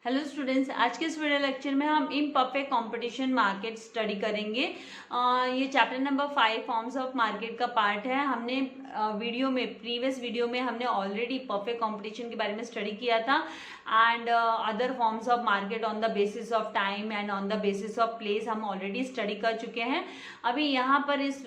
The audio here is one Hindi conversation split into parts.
हेलो स्टूडेंट्स, आज के इस वीडियो लेक्चर में हम इम्परफेक्ट कंपटीशन मार्केट स्टडी करेंगे। ये chapter number 5 forms of market का पार्ट है। हमने प्रीवियस वीडियो में हमने ऑलरेडी परफेक्ट कंपटीशन के बारे में स्टडी किया था and other forms of market on the basis of time and on the basis of place हम ऑलरेडी स्टडी कर चुके हैं। अभी यहाँ पर इस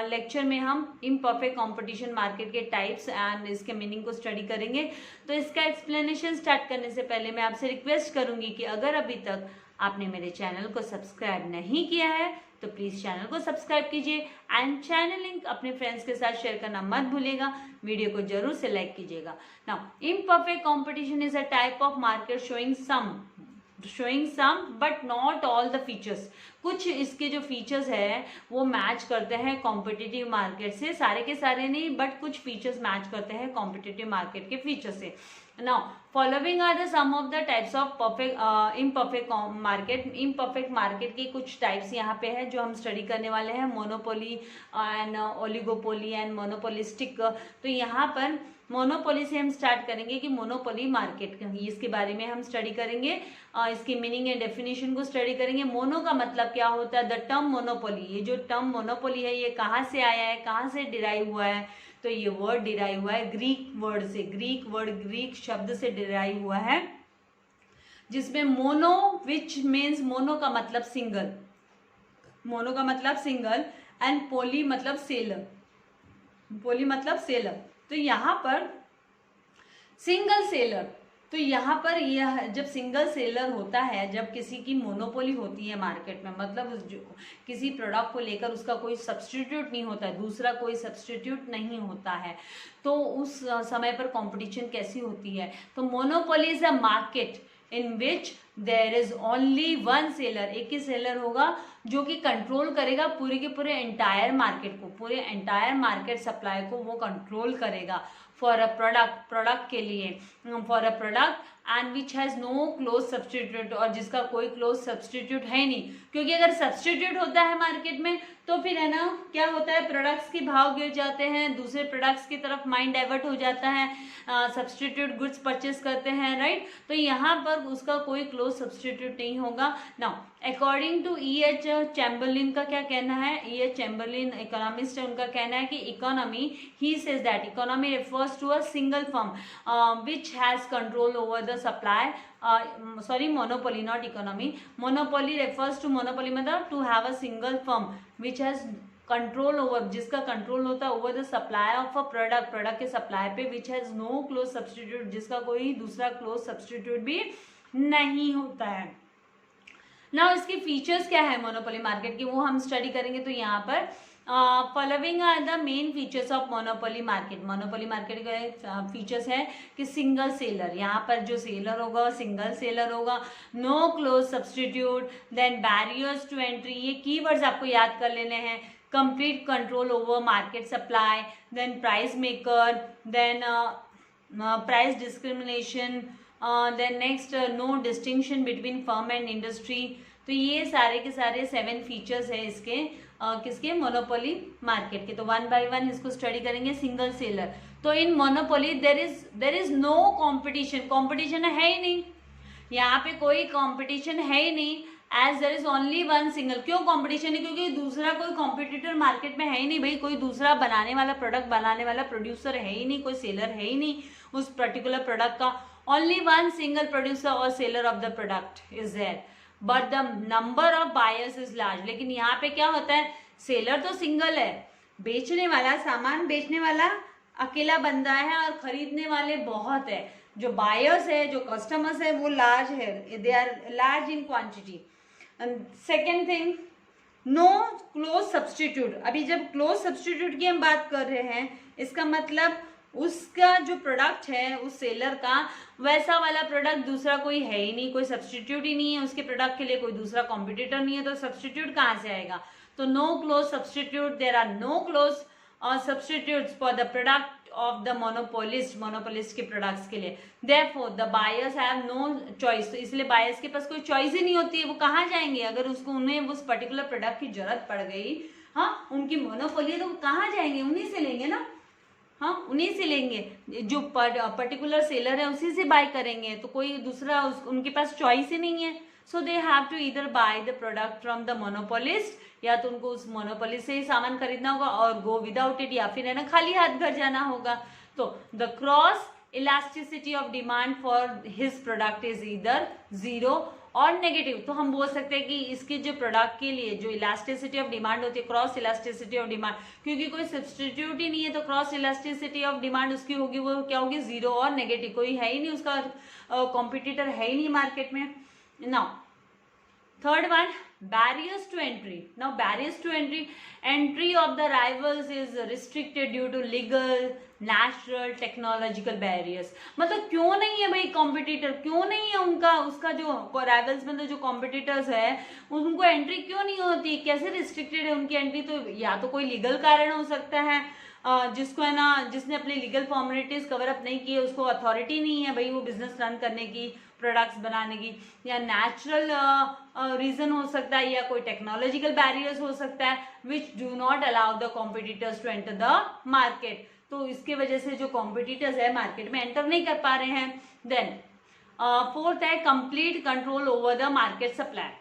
लेक्चर में हम इम्परफेक्ट कंपटीशन मार्केट के टाइप्स एंड इसके मीनिंग को स्टडी करेंगे। तो इसका एक्सप्लेनेशन स्टार्ट करने से पहले मैं आपसे रिक्वेस्ट करूंगी कि अगर अभी तक आपने मेरे चैनल को सब्सक्राइब नहीं किया है तो प्लीज चैनल को सब्सक्राइब कीजिए एंड चैनल लिंक अपने फ्रेंड्स के साथ शेयर करना मत भूलिएगा। वीडियो को जरूर से लाइक कीजिएगा। Now imperfect competition is a type of market showing some but not all the features. कुछ इसके जो फीचर्स है वो मैच करते हैं कॉम्पिटिटिव मार्केट से, सारे के सारे नहीं बट कुछ फीचर्स मैच करते हैं कॉम्पिटिटिव मार्केट के फीचर से। Now following are the some of the types of imperfect market. Imperfect market के कुछ टाइप्स यहाँ पे है जो हम स्टडी करने वाले हैं, monopoly and oligopoly and monopolistic. तो यहाँ पर मोनोपोली से हम स्टार्ट करेंगे कि मोनोपोली मार्केट इसके बारे में हम स्टडी करेंगे, इसकी मीनिंग एंड डेफिनेशन को स्टडी करेंगे। मोनो का मतलब क्या होता है, द टर्म मोनोपोली। ये जो टर्म मोनोपोली है ये कहाँ से आया है, कहाँ से डिराइव हुआ है? तो ये वर्ड डिराइव हुआ है ग्रीक वर्ड से। ग्रीक शब्द से डिराइव हुआ है जिसमें मोनो विच मीन्स, मोनो का मतलब सिंगल, मोनो का मतलब सिंगल एंड पोली मतलब सेलर, पोली मतलब सेलर। तो यहाँ पर सिंगल सेलर, तो यहाँ पर यह जब सिंगल सेलर होता है, जब किसी की मोनोपोली होती है मार्केट में, मतलब किसी प्रोडक्ट को लेकर उसका कोई सब्स्टिट्यूट नहीं होता है, दूसरा कोई सब्स्टिट्यूट नहीं होता है, तो उस समय पर कंपटीशन कैसी होती है? तो monopoly is a market in which there is only one seller. एक ही सेलर होगा जो कि कंट्रोल करेगा पूरे के पूरे एंटायर मार्केट को, पूरे एंटायर मार्केट सप्लाई को वो कंट्रोल करेगा फॉर अ प्रोडक्ट के लिए, for a product and which has no close substitute, और जिसका कोई क्लोज सब्सटीट्यूट है नहीं। क्योंकि अगर सब्सटीट्यूट होता है मार्केट में तो फिर है ना क्या होता है, प्रोडक्ट्स के भाव गिर जाते हैं, दूसरे प्रोडक्ट्स की तरफ माइंड डाइवर्ट हो जाता है, सब्सटीट्यूट गुड्स परचेस करते हैं, राइट। तो यहाँ पर उसका कोई क्लोज सब्सटीट्यूट नहीं होगा। Now according to E.H. Chamberlain का क्या कहना है, E.H. चैम्बरलिन इकोनॉमिस्ट है, उनका कहना है कि economy, he says that economy refers to a single firm which has control over the supply, monopoly not economy. Monopoly refers to monopoly मतलब to have a single firm which has control over, जिसका कंट्रोल होता है over the supply of a product के सप्लाई पे, which has no close substitute, जिसका कोई दूसरा क्लोज सब्सटीट्यूट भी नहीं होता है। ना इसके फीचर्स क्या है मोनोपोली मार्केट के, वो हम स्टडी करेंगे। तो यहाँ पर following are the main features of monopoly market. Monopoly market का फीचर्स है कि सिंगल सेलर, यहाँ पर जो सेलर होगा सिंगल सेलर होगा, no close substitute, then barriers to entry, ये कीवर्ड्स आपको याद कर लेने हैं। Complete control over market supply, then price maker, then price discrimination, then next no distinction between firm and industry. तो ये सारे के सारे 7 फीचर्स है इसके किसके, मोनोपोली मार्केट के। तो वन बाय वन इसको स्टडी करेंगे। सिंगल सेलर, तो in monopoly there is no competition, competition है ही नहीं, यहाँ पे कोई कॉम्पिटिशन है ही नहीं, as there is only one single. क्यों कॉम्पिटिशन है? क्योंकि दूसरा कोई कॉम्पिटिटर मार्केट में है ही नहीं भाई, कोई दूसरा बनाने वाला, प्रोडक्ट बनाने वाला प्रोड्यूसर है ही नहीं, कोई सेलर है ही नहीं उस पर्टिकुलर प्रोडक्ट का। ओनली वन सिंगल प्रोड्यूसर और seller of the product is there, but the number of buyers is large. लेकिन यहाँ पे क्या होता है, सेलर तो सिंगल है, बेचने वाला, सामान बेचने वाला अकेला बंदा है और खरीदने वाले बहुत है। जो बायर्स है, जो कस्टमर्स है वो लार्ज है, they are large in quantity. Second thing, no close substitute. अभी जब क्लोज सब्सटीट्यूट की हम बात कर रहे हैं, इसका मतलब उसका जो प्रोडक्ट है उस सेलर का, वैसा वाला प्रोडक्ट दूसरा कोई है ही नहीं, कोई सब्सटीट्यूट ही नहीं है उसके प्रोडक्ट के लिए, कोई दूसरा कॉम्पिटिटर नहीं है, तो सब्सटीट्यूट कहाँ से आएगा? तो no close substitute, there are no close substitutes for the product of the monopolist के प्रोडक्ट्स के लिए। Therefore the buyers have no choice, तो इसलिए बायर्स के पास कोई चॉइस ही नहीं होती है, वो कहाँ जाएंगे? अगर उसको उन्हें उस पर्टिकुलर प्रोडक्ट की जरूरत पड़ गई, हाँ उनकी मोनोपोली है, तो वो कहाँ जाएंगे? उन्हीं से लेंगे ना। हाँ, उन्हीं से लेंगे, जो पर्टिकुलर सेलर है उसी से बाय करेंगे, तो कोई दूसरा उनके पास चॉइस ही नहीं है। सो दे हैव टू इधर by the product from the monopolist, या तो उनको उस मोनोपोलिस्ट से ही सामान खरीदना होगा और गो विदाउट इट, या फिर है ना खाली हाथ घर जाना होगा। तो the cross elasticity of demand for his product is इधर जीरो और नेगेटिव। तो हम बोल सकते हैं कि इसके जो प्रोडक्ट के लिए जो इलास्टिसिटी ऑफ डिमांड होती है, क्रॉस इलास्टिसिटी ऑफ डिमांड, क्योंकि कोई सब्सटीट्यूट ही नहीं है तो क्रॉस इलास्टिसिटी ऑफ डिमांड उसकी होगी, वो क्या होगी, जीरो और नेगेटिव। कोई है ही नहीं उसका कॉम्पिटिटर है ही नहीं मार्केट में। Now third one, barriers to entry. Now barriers to entry of the rivals is restricted due to legal, natural, technological barriers. मतलब क्यों नहीं है भाई कॉम्पिटिटर, क्यों नहीं है उनका, उसका जो राइवल्स में जो कॉम्पिटिटर्स है उनको एंट्री क्यों नहीं होती, कैसे रिस्ट्रिक्टेड है उनकी एंट्री? तो या तो कोई लीगल कारण हो सकता है, जिसको है ना, जिसने अपने लीगल फॉर्मेलिटीज कवर अप नहीं किए, उसको अथॉरिटी नहीं है भाई वो बिजनेस रन करने की, प्रोडक्ट्स बनाने की, या नेचुरल रीजन हो सकता है, या कोई टेक्नोलॉजिकल बैरियर्स हो सकता है which do not allow the competitors to enter the market. तो इसके वजह से जो कॉम्पिटिटर्स है मार्केट में एंटर नहीं कर पा रहे हैं। देन फोर्थ है complete control over the market supply.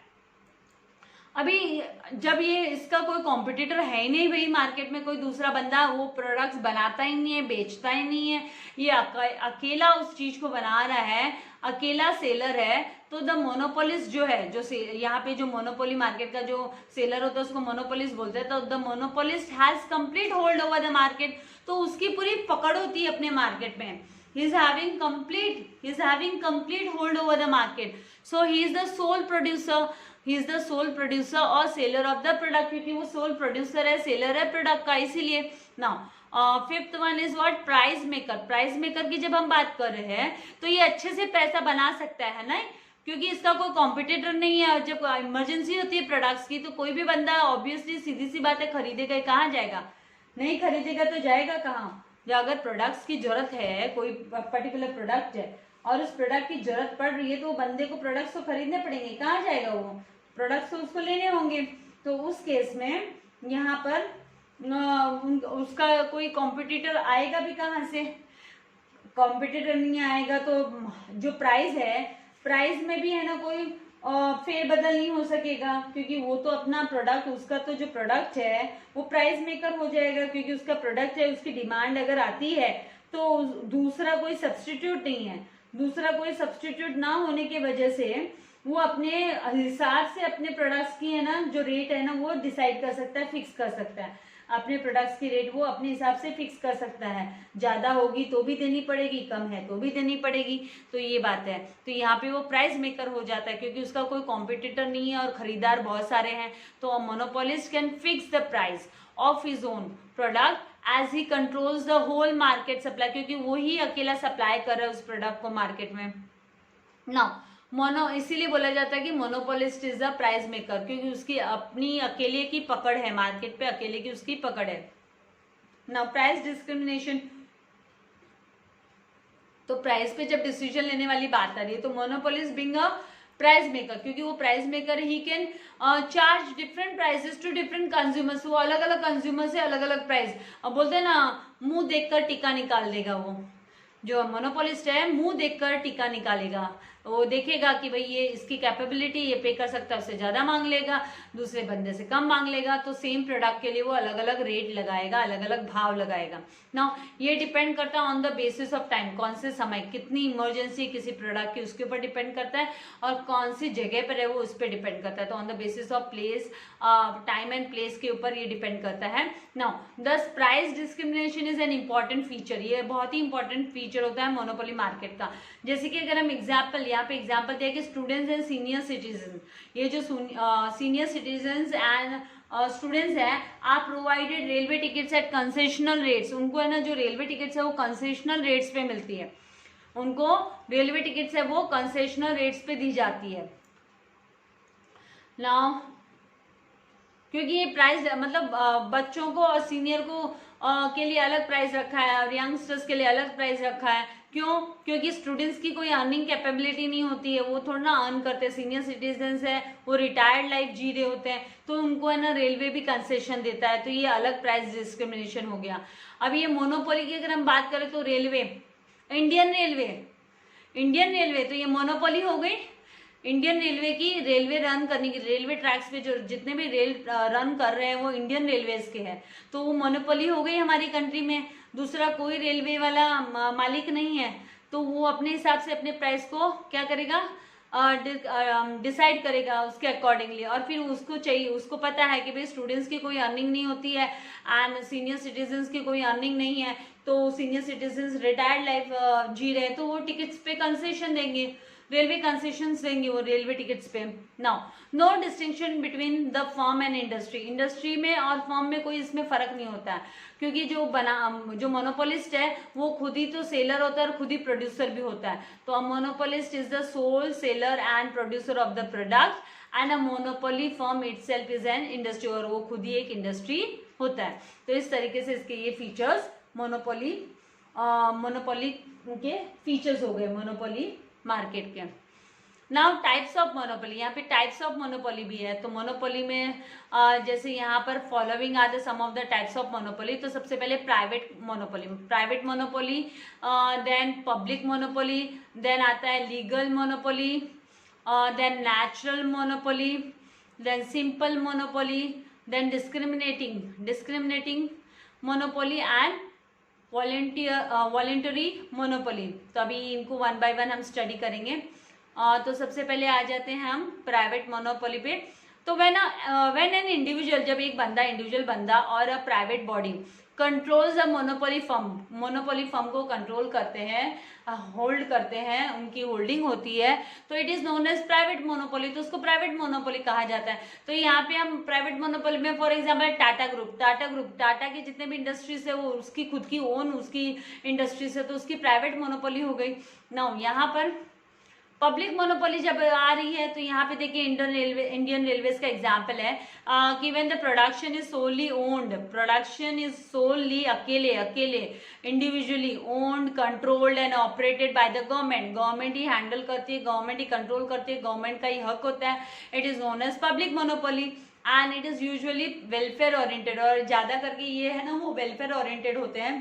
अभी जब ये इसका कोई कॉम्पिटिटर है ही नहीं भाई मार्केट में, कोई दूसरा बंदा वो प्रोडक्ट्स बनाता ही नहीं है, बेचता ही नहीं है, ये अकेला उस चीज को बना रहा है, अकेला सेलर है, तो द मोनोपोलिस्ट जो है, जो यहाँ पे जो मोनोपोली मार्केट का जो सेलर होता है उसको मोनोपोलिस्ट बोलते हैं। तो the monopolist has complete hold over the market, तो उसकी पूरी पकड़ होती है अपने मार्केट में। he is having complete hold over the market, so he is the sole producer और सेलर ऑफ द प्रोडक्ट, क्योंकि वो सोल प्रोड्यूसर है, सेलर है प्रोडक्ट का, इसीलिए। Now fifth one is what, price maker. Price maker की जब हम बात कर रहे हैं तो ये अच्छे से पैसा बना सकता है ना, क्योंकि इसका कोई कॉम्पिटिटर नहीं है। जब इमरजेंसी होती है प्रोडक्ट्स की तो कोई भी बंदा ऑब्वियसली सीधी सी बात है खरीदेगा, कहाँ जाएगा, नहीं खरीदेगा तो जाएगा कहाँ। जो अगर प्रोडक्ट्स की जरूरत है, कोई पर्टिकुलर प्रोडक्ट है और उस प्रोडक्ट की जरूरत पड़ रही है तो बंदे को प्रोडक्ट्स तो खरीदने पड़ेंगे, कहाँ जाएगा वो, प्रोडक्ट्स तो उसको लेने होंगे। तो उस केस में यहाँ पर उसका कोई कॉम्पिटिटर आएगा भी कहाँ से, कॉम्पिटिटर नहीं आएगा तो जो प्राइस है, प्राइस में भी है ना कोई फेरबदल नहीं हो सकेगा, क्योंकि वो तो अपना प्रोडक्ट, उसका तो जो प्रोडक्ट है वो प्राइस मेकर हो जाएगा, क्योंकि उसका प्रोडक्ट है, उसकी डिमांड अगर आती है तो दूसरा कोई सब्स्टिट्यूट नहीं है, दूसरा कोई सब्स्टिट्यूट ना होने की वजह से वो अपने हिसाब से अपने प्रोडक्ट्स की है ना जो रेट है ना वो डिसाइड कर सकता है, फिक्स कर सकता है, अपने प्रोडक्ट्स की रेट वो अपने हिसाब से फिक्स कर सकता है, ज्यादा होगी तो भी देनी पड़ेगी, कम है तो भी देनी पड़ेगी। तो ये बात है, तो यहाँ पे वो प्राइस मेकर हो जाता है, क्योंकि उसका कोई कॉम्पिटिटर नहीं है और खरीदार बहुत सारे हैं। तो monopolist can fix the price of his own product as he controls the whole market supply, क्योंकि वो ही अकेला सप्लाई कर रहा है उस प्रोडक्ट को मार्केट में। नाउ इसीलिए बोला जाता है कि monopolist is the price maker, क्योंकि उसकी अपनी अकेले की पकड़ है मार्केट पे, अकेले की उसकी पकड़ है। नाउ प्राइस डिस्क्रिमिनेशन, तो प्राइस पे जब डिसीजन लेने वाली बात आ रही है तो monopolist being a price maker, क्योंकि वो प्राइस मेकर ही can charge different prices to different consumers, वो अलग अलग कंज्यूमर से अलग अलग प्राइस, अब बोलते हैं ना मुंह देखकर टीका निकाल देगा, वो जो मोनोपोलिस्ट है मुंह देखकर टीका निकालेगा, वो देखेगा कि भाई ये इसकी कैपेबिलिटी, ये पे कर सकता है, उससे ज्यादा मांग लेगा, दूसरे बंदे से कम मांग लेगा, तो सेम प्रोडक्ट के लिए वो अलग अलग रेट लगाएगा, अलग अलग भाव लगाएगा। नाउ ये डिपेंड करता है on the basis of time, कौन से समय कितनी इमरजेंसी किसी प्रोडक्ट की उसके ऊपर डिपेंड करता है, और कौन सी जगह पर है वो उस पर डिपेंड करता है। तो on the basis of place, time and place के ऊपर ये डिपेंड करता है। नाउ दस price discrimination is an important feature, ये बहुत ही इंपॉर्टेंट फीचर होता है मोनोपोली मार्केट का। जैसे कि अगर हम एग्जाम्पल, यहाँ पे एग्जाम्पल दिया कि स्टूडेंट्स एंड सीनियर सिटीजन, ये जो सीनियर सिटीजन एंड स्टूडेंट्स हैं, आप provided railway tickets at concessional rates, उनको है ना जो रेलवे टिकट्स है वो कंसेशनल रेट्स पे मिलती है, उनको रेलवे टिकट्स है वो कंसेशनल रेट्स पे दी जाती है। नाउ क्योंकि ये प्राइस मतलब बच्चों को और सीनियर को के लिए अलग प्राइस रखा है और यंगस्टर्स के लिए अलग प्राइस रखा है, क्यों? क्योंकि स्टूडेंट्स की कोई अर्निंग कैपेबिलिटी नहीं होती है, वो थोड़ा ना अर्न करते हैं, सीनियर सिटीजन्स है, वो रिटायर्ड लाइफ जी रहे होते हैं, तो उनको है ना रेलवे भी कंसेशन देता है, तो ये अलग प्राइस डिस्क्रिमिनेशन हो गया। अब ये मोनोपोली की अगर हम बात करें तो रेलवे, इंडियन रेलवे तो ये मोनोपोली हो गई। इंडियन रेलवे की रेलवे रन करने की, रेलवे ट्रैक्स पे जो जितने भी रेल रन कर रहे हैं वो इंडियन रेलवेज के हैं, तो वो मोनोपोली हो गई हमारी कंट्री में। दूसरा कोई रेलवे वाला मालिक नहीं है, तो वो अपने हिसाब से अपने प्राइस को क्या करेगा, डिसाइड करेगा उसके अकॉर्डिंगली। और फिर उसको चाहिए, उसको पता है कि भाई स्टूडेंट्स की कोई अर्निंग नहीं होती है एंड सीनियर सिटीजन्स की कोई अर्निंग नहीं है, तो सीनियर सिटीजन्स रिटायर्ड लाइफ जी रहे हैं, तो वो टिकट्स पे कंसेशन देंगे, रेलवे कंसेशंस देंगे वो रेलवे टिकट्स पे। Now no distinction between the firm and industry, industry में और फर्म में कोई इसमें फर्क नहीं होता है, क्योंकि जो मोनोपोलिस्ट है वो खुद ही तो सेलर होता है और खुद ही प्रोड्यूसर भी होता है। तो a monopolist is the sole seller and producer of the product and a monopoly firm itself is an industry, और वो खुद ही एक इंडस्ट्री होता है। तो इस तरीके से इसके ये फीचर्स मोनोपोली के फीचर्स हो गए मोनोपोली मार्केट के। नाउ टाइप्स ऑफ मोनोपोली, यहाँ पे टाइप्स ऑफ मोनोपोली भी है। तो मोनोपोली में जैसे यहाँ पर following are the some of the types of monopoly. तो सबसे पहले private monopoly, then public monopoly, then आता है legal monopoly, then natural monopoly, then simple monopoly, then discriminating monopoly and voluntary monopoly. तो अभी इनको वन बाय वन हम स्टडी करेंगे। तो सबसे पहले आ जाते हैं हम प्राइवेट मोनोपोली पे। तो व्हेन एन इंडिविजुअल, जब एक इंडिविजुअल बंदा और a private body controls a monopoly firm को कंट्रोल करते हैं, होल्ड करते हैं, उनकी होल्डिंग होती है, तो it is known as private monopoly, तो उसको प्राइवेट मोनोपोली कहा जाता है। तो यहाँ पे हम प्राइवेट मोनोपोली में फॉर एग्जांपल टाटा की जितने भी इंडस्ट्रीज है वो उसकी खुद की ओन उसकी इंडस्ट्रीज है, तो उसकी प्राइवेट मोनोपोली हो गई। नाउ यहाँ पर पब्लिक मोनोपोली जब आ रही है, तो यहाँ पे देखिए इंडियन रेलवेज का एग्जाम्पल है कि व्हेन द प्रोडक्शन इज सोली अकेले individually owned, controlled and operated by the government he handle करती है, गवर्नमेंट ही कंट्रोल करती है, गवर्नमेंट का ही हक होता है, it is known as public monopoly and it is usually welfare oriented, और ज्यादा करके ये है ना वो वेलफेयर ओरिएंटेड होते हैं।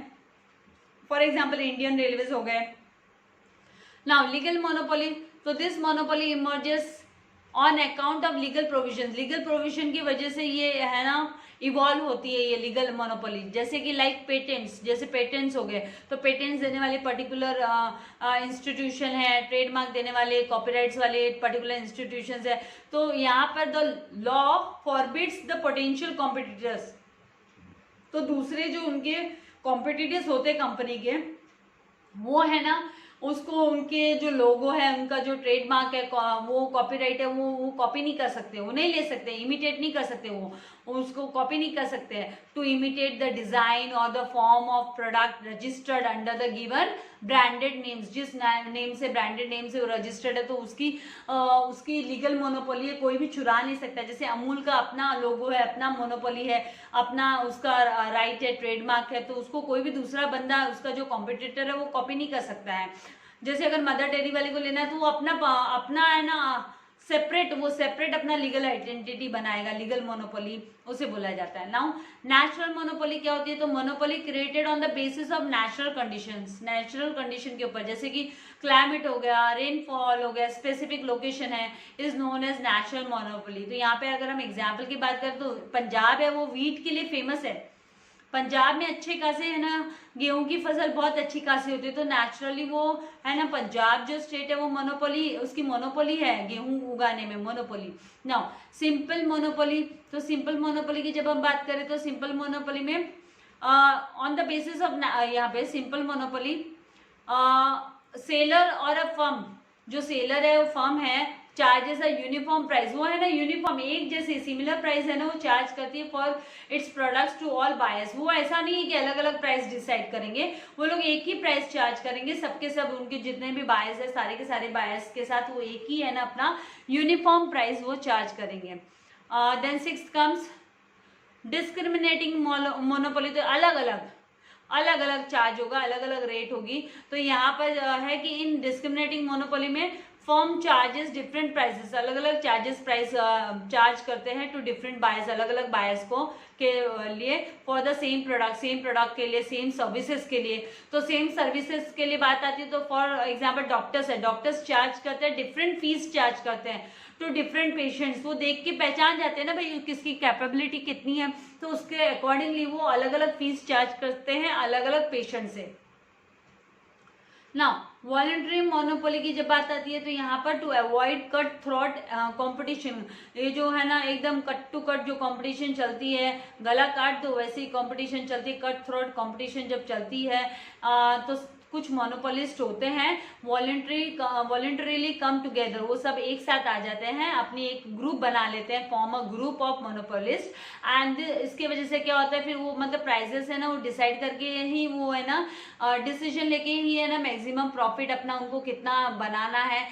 फॉर एग्जाम्पल इंडियन रेलवेज हो गए। नाउ लीगल मोनोपोली, तो this monopoly emerges on account of legal provision की वजह से ये है ना इवॉल्व होती है ये लीगल मोनोपोली। जैसे कि लाइक पेटेंट्स हो गए, तो पेटेंट्स देने वाले पर्टिकुलर इंस्टीट्यूशन है, ट्रेडमार्क देने वाले कॉपीराइट्स वाले पर्टिकुलर इंस्टीट्यूशंस है। तो यहाँ पर the law forbids the potential competitors, तो दूसरे जो उनके कॉम्पिटिटर्स होते हैं कंपनी के, वो है ना उसको उनके जो लोगो है, उनका जो ट्रेडमार्क है, वो कॉपीराइट है, वो कॉपी नहीं कर सकते, वो नहीं ले सकते, इमिटेट नहीं कर सकते, वो उसको कॉपी नहीं कर सकते हैं। टू इमिटेट द डिजाइन और the form of product registered under the given branded names, जिस नेम से ब्रांडेड नेम से वो रजिस्टर्ड है, तो उसकी लीगल मोनोपोली है, कोई भी चुरा नहीं सकता। जैसे अमूल का अपना लोगो है, अपना मोनोपोली है, अपना उसका राइट है, ट्रेडमार्क है, तो उसको कोई भी दूसरा बंदा, उसका जो कॉम्पिटिटर है, वो कॉपी नहीं कर सकता है। जैसे अगर मदर डेयरी वाले को लेना है, तो वो अपना है ना सेपरेट अपना लीगल आइडेंटिटी बनाएगा, लीगल मोनोपोली उसे बोला जाता है। नाउ नेचुरल मोनोपोली क्या होती है? तो monopoly created on the basis of natural condition के ऊपर, जैसे कि क्लाइमेट हो गया, रेनफॉल हो गया, स्पेसिफिक लोकेशन है, is known as natural monopoly. तो यहाँ पे अगर हम एग्जाम्पल की बात करें, तो पंजाब है वो व्हीट के लिए फेमस है, पंजाब में अच्छे खासे है ना गेहूं की फसल बहुत अच्छी खासी होती है, तो नेचुरली वो है ना पंजाब जो स्टेट है वो उसकी मोनोपोली है गेहूं उगाने में, मोनोपोली। नाउ सिंपल मोनोपोली, तो सिंपल मोनोपोली की जब हम बात करें, तो सिंपल मोनोपोली में ऑन द बेसिस ऑफ, यहाँ पे सिंपल मोनोपोली सेलर और अ फर्म, जो सेलर है वो फर्म है, चार्जेस है यूनिफॉर्म प्राइस, वो है ना यूनिफॉर्म एक जैसे सिमिलर प्राइस है ना वो चार्ज करती है for its products to all buyers. वो ऐसा नहीं है कि अलग अलग प्राइस डिसाइड करेंगे, वो लोग एक ही प्राइस चार्ज करेंगे सबके सब, उनके जितने भी बायर्स है सारे के सारे बायर्स के साथ वो एक ही है ना अपना यूनिफॉर्म प्राइस वो चार्ज करेंगे। Then sixth comes discriminating monopoly, तो अलग अलग अलग अलग चार्ज होगा, अलग अलग रेट होगी। तो यहाँ पर है कि इन डिस्क्रिमिनेटिंग मोनोपोली में फर्म चार्जेस डिफरेंट प्राइसेस, अलग अलग चार्जेस प्राइस चार्ज करते हैं टू डिफरेंट बायर्स, अलग अलग बायर्स को के लिए फॉर द सेम प्रोडक्ट के लिए, सेम सर्विसेज के लिए। तो सेम सर्विसेज के लिए बात आती है तो फॉर एग्जांपल डॉक्टर्स है, डॉक्टर्स चार्ज करते हैं, डिफरेंट फीस चार्ज करते हैं टू डिफरेंट पेशेंट्स। वो देख के पहचान जाते हैं ना भाई किसकी कैपेबिलिटी कितनी है, तो उसके अकॉर्डिंगली वो अलग अलग फीस चार्ज करते हैं अलग अलग पेशेंट से। नाउ वॉलंटरी मोनोपोली की जब बात आती है तो यहाँ पर to avoid cut throat competition, ये जो है ना एकदम कट टू कट जो कंपटीशन चलती है, गला काट दो वैसे ही कंपटीशन चलती है, कट थ्रोट कंपटीशन जब चलती है तो कुछ मोनोपोलिस्ट होते हैं वॉलंटरीली कम टुगेदर, वो सब एक साथ आ जाते हैं, अपनी एक ग्रुप बना लेते हैं, form a group of monopolist. And इसके वजह से क्या होता है फिर वो मतलब प्राइजेस है ना वो डिसाइड करके ही वो है ना डिसीजन लेके ही है ना मैक्सिमम प्रॉफिट अपना उनको कितना बनाना है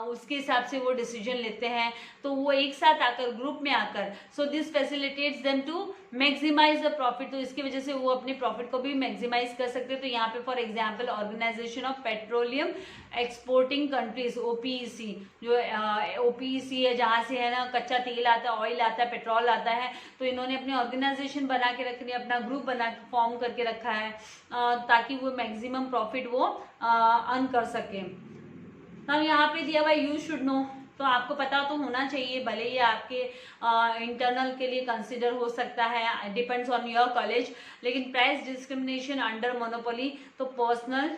उसके हिसाब से वो डिसीजन लेते हैं। तो वो एक साथ आकर ग्रुप में आकर so this facilitates them to maximise the profit, तो इसकी वजह से वो अपने प्रॉफिट को भी मैक्सिमाइज कर सकते हैं। तो यहाँ पे for example organisation of petroleum exporting countries OPEC, जो ओपीईसी है जहाँ से है ना कच्चा तेल आता है, ऑयल आता है, पेट्रोल आता है, तो इन्होंने अपनी ऑर्गेनाइजेशन बना के रखनी है, अपना ग्रुप बना के फॉर्म करके रखा है ताकि वो मैक्सिमम प्रॉफिट वो अर्न कर सके। अब यहाँ पे दिया हुआ यू शुड नो, तो आपको पता तो होना चाहिए, भले ही आपके इंटरनल के लिए कंसिडर हो सकता है, डिपेंड्स ऑन योर कॉलेज, लेकिन प्राइस डिस्क्रिमिनेशन अंडर मोनोपोली तो personal,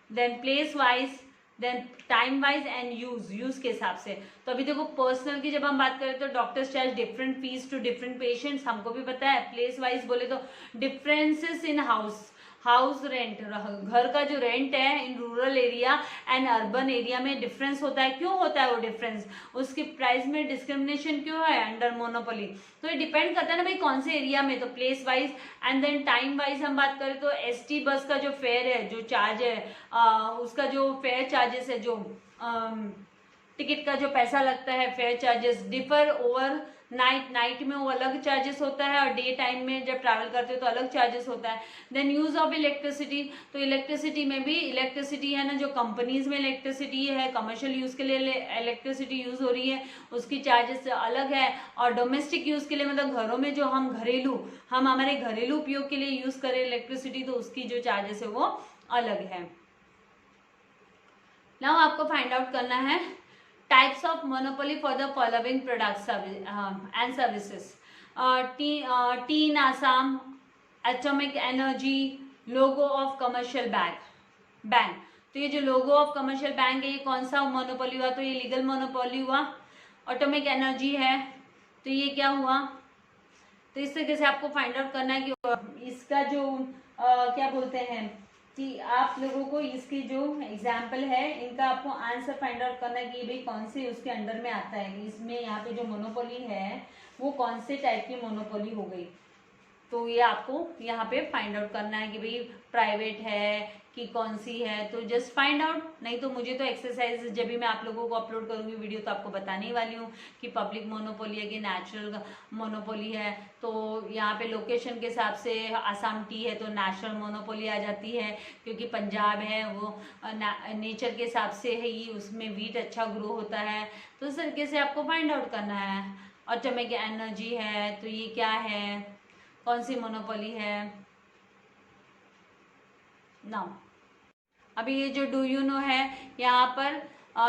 then place wise, then time wise and use के हिसाब से। तो अभी देखो पर्सनल की जब हम बात करें तो doctors charge different fees to different patients, हमको भी पता है। प्लेस वाइज बोले तो डिफरेंसेस इन हाउस रेंट, घर का जो रेंट है in rural area and urban area में डिफरेंस होता है। क्यों होता है वो डिफरेंस, उसकी प्राइस में डिस्क्रिमिनेशन क्यों है अंडर मोनोपोली, तो ये डिपेंड करता है ना भाई कौन से एरिया में। तो place wise and then time wise हम बात करें तो एसटी बस का जो फेयर है, जो चार्ज है उसका जो फेयर चार्जेस है, जो टिकट का जो पैसा लगता है fair charges differ over night में वो अलग चार्जेस होता है और डे टाइम में जब ट्रैवल करते हो तो अलग चार्जेस होता है। देन यूज ऑफ इलेक्ट्रिसिटी, तो इलेक्ट्रिसिटी में भी इलेक्ट्रिसिटी है ना जो कंपनीज में इलेक्ट्रिसिटी है, कमर्शियल यूज के लिए इलेक्ट्रिसिटी यूज हो रही है उसकी चार्जेस अलग है, और डोमेस्टिक यूज के लिए मतलब घरों में जो हम हमारे घरेलू उपयोग के लिए यूज करें इलेक्ट्रिसिटी तो उसकी जो चार्जेस है वो अलग है। नाउ आपको फाइंड आउट करना है types of monopoly for the following products and services. Tea in Assam, atomic energy, logo of commercial bank। तो ये जो लोगो ऑफ कमर्शियल बैंक है ये कौन सा मोनोपोली हुआ, तो ये लीगल मोनोपोली हुआ। एटॉमिक एनर्जी है तो ये क्या हुआ, तो इस तरीके से आपको फाइंड आउट करना है कि इसका जो क्या बोलते हैं कि आप लोगों को इसकी जो एग्जाम्पल है इनका आपको आंसर फाइंड आउट करना है कि भाई कौन से उसके अंडर में आता है, इसमें यहाँ पे जो मोनोपोली है वो कौन से टाइप की मोनोपोली हो गई। तो ये आपको यहाँ पे फाइंड आउट करना है कि भाई प्राइवेट है कि कौन सी है, तो जस्ट फाइंड आउट। नहीं तो मुझे तो एक्सरसाइज जब भी मैं आप लोगों को अपलोड करूँगी वीडियो तो आपको बताने ही वाली हूँ कि पब्लिक मोनोपोली है कि नेचुरल मोनोपोली है। तो यहाँ पे लोकेशन के हिसाब से आसाम टी है तो नेशनल मोनोपोली आ जाती है, क्योंकि पंजाब है वो नेचर के हिसाब से है ही उसमें वीट अच्छा ग्रो होता है। तो इस तरीके से आपको फाइंड आउट करना है। एटॉमिक एनर्जी है तो ये क्या है, कौन सी मोनोपोली है। नाउ अभी ये जो डू यू नो है यहाँ पर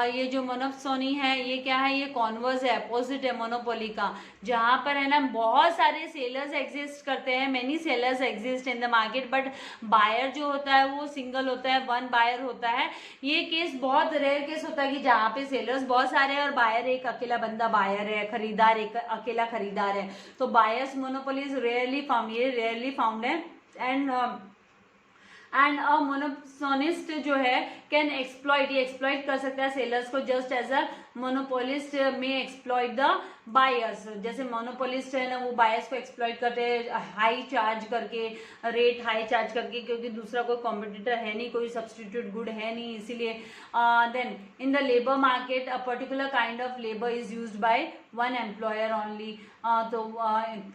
ये जो मोनोपोली है ये क्या है, ये कॉन्वर्स है, अपोजिट है मोनोपोली का, जहाँ पर है ना बहुत सारे सेलर्स एग्जिस्ट करते हैं, many sellers exist in the market, but buyer जो होता है वो सिंगल होता है, वन बायर होता है। ये केस बहुत रेयर केस होता है कि जहाँ पे सेलर्स बहुत सारे हैं और बायर एक अकेला बंदा बायर है, खरीदार एक अकेला खरीदार है। तो buyers monopoly is rarely found, ये रेयरली फाउंड है। एंड मोनोपोलिस्ट जो है कैन एक्सप्लॉइट, ये एक्सप्लॉइट कर सकता है सेलर्स को जस्ट एज अ मोनोपोलिस्ट में एक्सप्लॉइट द बायर्स, जैसे मोनोपोलिस्ट है ना वो बायर्स को एक्सप्लॉइट करते हैं हाई चार्ज करके, रेट हाई चार्ज करके, क्योंकि दूसरा कोई कॉम्पिटिटर है नहीं, कोई सब्सटीट्यूट गुड है नहीं, इसीलिए। Then in the labour market a particular kind of labour is used by one employer only. तो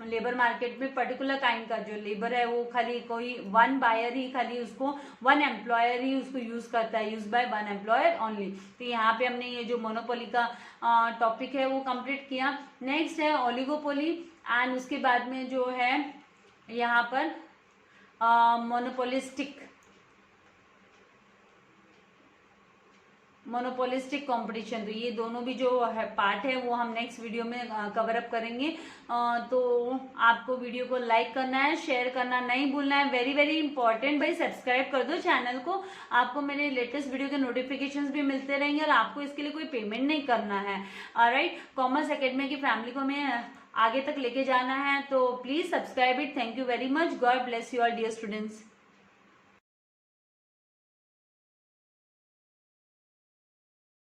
लेबर मार्केट में पर्टिकुलर काइंड का जो लेबर है वो खाली कोई वन बायर ही खाली उसको, वन एम्प्लॉयर ही उसको यूज करता है, use by one employer only. तो यहाँ पे हमने ये जो मोनोपोली का टॉपिक है वो कंप्लीट किया। नेक्स्ट है ओलिगोपोली, एंड उसके बाद में जो है यहाँ पर मोनोपोलिस्टिक कंपटीशन। तो ये दोनों भी जो है पार्ट है वो हम नेक्स्ट वीडियो में कवर अप करेंगे। तो आपको वीडियो को लाइक करना है, शेयर करना नहीं भूलना है, वेरी वेरी इंपॉर्टेंट भाई, सब्सक्राइब कर दो चैनल को, आपको मेरे लेटेस्ट वीडियो के नोटिफिकेशंस भी मिलते रहेंगे और आपको इसके लिए कोई पेमेंट नहीं करना है। ऑलराइट, कॉमर्स एकेडमी की फैमिली को हमें आगे तक लेके जाना है, तो please subscribe it. Thank you very much, God bless you all dear students.